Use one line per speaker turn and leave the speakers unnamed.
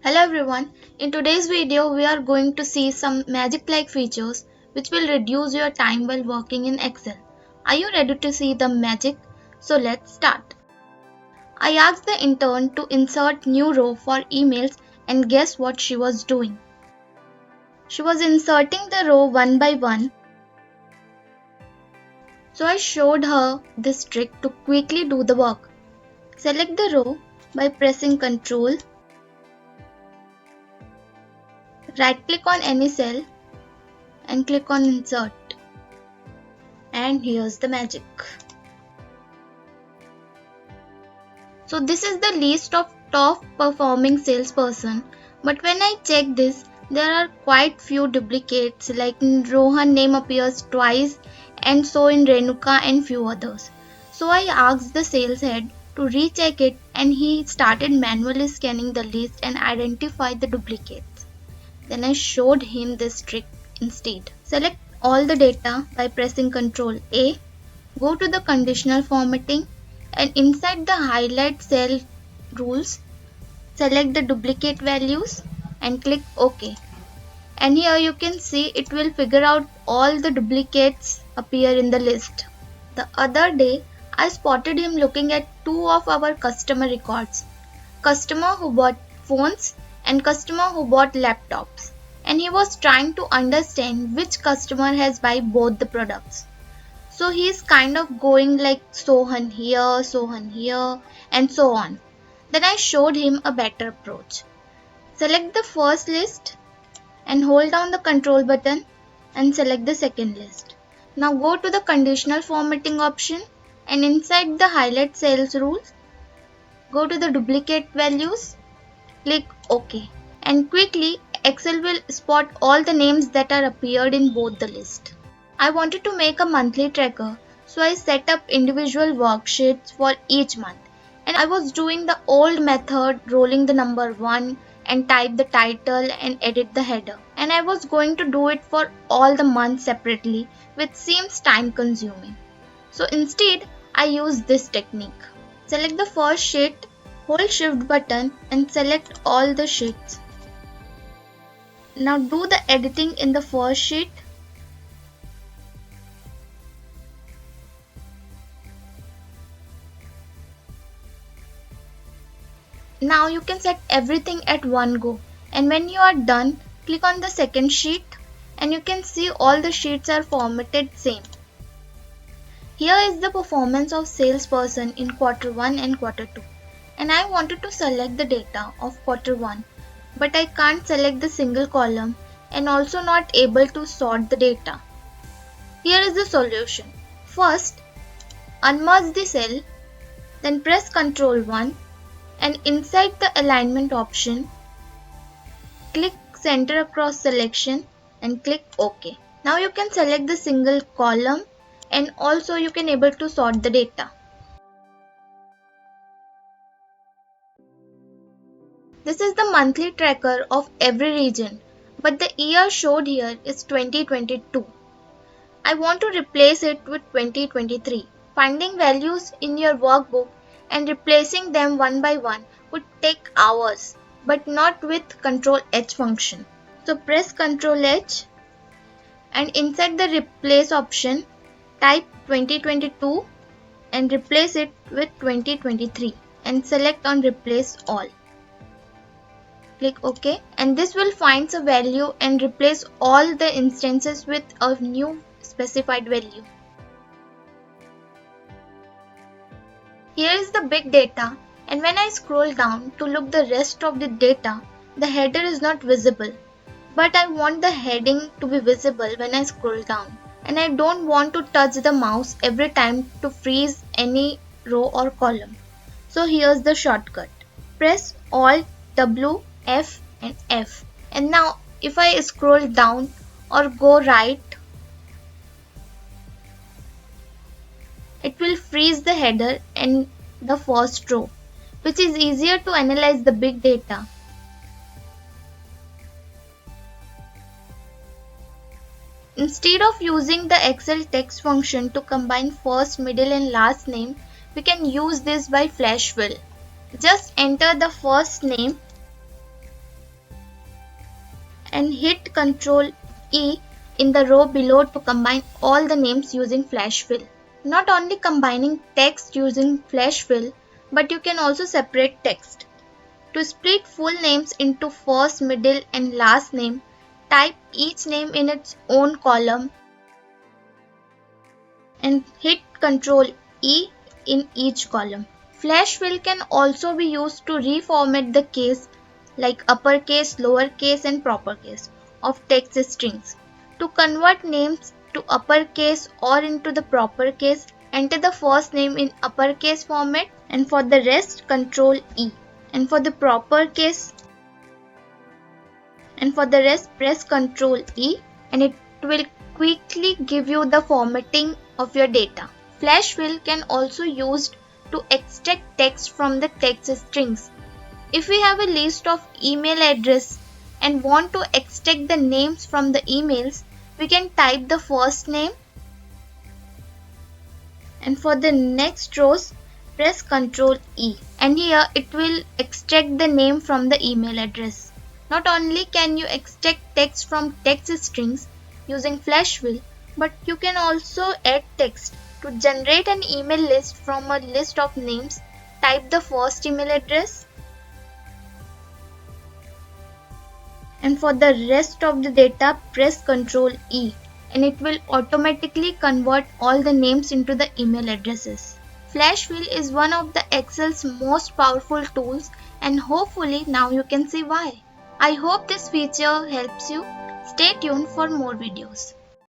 Hello everyone, in today's video we are going to see some magic-like features which will reduce your time while working in Excel. Are you ready to see the magic? So let's start. I asked the intern to insert new row for emails and guess what she was doing? She was inserting the row one by one. So I showed her this trick to quickly do the work. Select the row by pressing Ctrl, right click on any cell and click on Insert. And here's the magic. So this is the list of top performing salesperson, but when I check this, there are quite few duplicates, like in Rohan name appears twice and so in Renuka and few others. So I asked the sales head to recheck it and he started manually scanning the list and identified the duplicates. Then I showed him this trick instead. Select all the data by pressing Ctrl A, go to the conditional formatting and inside the highlight cell rules, select the duplicate values and click OK. And here you can see it will figure out all the duplicates appear in the list. The other day, I spotted him looking at two of our customer records. Customer who bought phones and customer who bought laptops. And he was trying to understand which customer has buy both the products. So he's kind of going like Sohan here, and so on. Then I showed him a better approach. Select the first list and hold down the control button and select the second list. Now go to the conditional formatting option and inside the highlight cells rules, go to the duplicate values, click OK. And quickly Excel will spot all the names that are appeared in both the list. I wanted to make a monthly tracker, so I set up individual worksheets for each month. And I was doing the old method, rolling the number 1 and type the title and edit the header. And I was going to do it for all the months separately, which seems time consuming. So instead, I used this technique. Select the first sheet, hold shift button and select all the sheets. Now do the editing in the first sheet. Now you can set everything at one go, and when you are done, click on the second sheet and you can see all the sheets are formatted same. Here is the performance of salesperson in quarter 1 and quarter 2, and I wanted to select the data of quarter 1, but I can't select the single column and also not able to sort the data. Here is the solution. First, unmerge the cell, then press Ctrl 1 and inside the alignment option, click center across selection and click OK. Now you can select the single column and also you can able to sort the data. This is the monthly tracker of every region, but the year showed here is 2022. I want to replace it with 2023. Finding values in your workbook and replacing them one by one would take hours, but not with Ctrl H function. So press Ctrl H and inside the replace option, type 2022 and replace it with 2023 and select on replace all. Click OK and this will find a value and replace all the instances with a new specified value. Here is the big data, and when I scroll down to look the rest of the data, the header is not visible. But I want the heading to be visible when I scroll down, and I don't want to touch the mouse every time to freeze any row or column. So here's the shortcut. Press Alt, W, F and F. And now if I scroll down or go right, it will freeze the header and the first row, which is easier to analyze the big data. Instead of using the Excel text function to combine first, middle and last name, we can use this by flash fill. Just enter the first name and hit Ctrl E in the row below to combine all the names using flash fill. Not only combining text using flash fill, but you can also separate text. To split full names into first, middle, and last name, type each name in its own column and hit Ctrl E in each column. Flash fill can also be used to reformat the case like uppercase, lowercase, and propercase of text strings. To convert names to uppercase or into the proper case, enter the first name in uppercase format and for the rest Ctrl E. And for the proper case press Ctrl E and it will quickly give you the formatting of your data. Flash fill can also used to extract text from the text strings. If we have a list of email address and want to extract the names from the emails, we can type the first name and for the next rows press Ctrl E and here it will extract the name from the email address. Not only can you extract text from text strings using flash fill, but you can also add text. To generate an email list from a list of names, type the first email address and for the rest of the data press Ctrl E and it will automatically convert all the names into the email addresses. Flash fill is one of the Excel's most powerful tools and hopefully now you can see why. I hope this feature helps you. Stay tuned for more videos.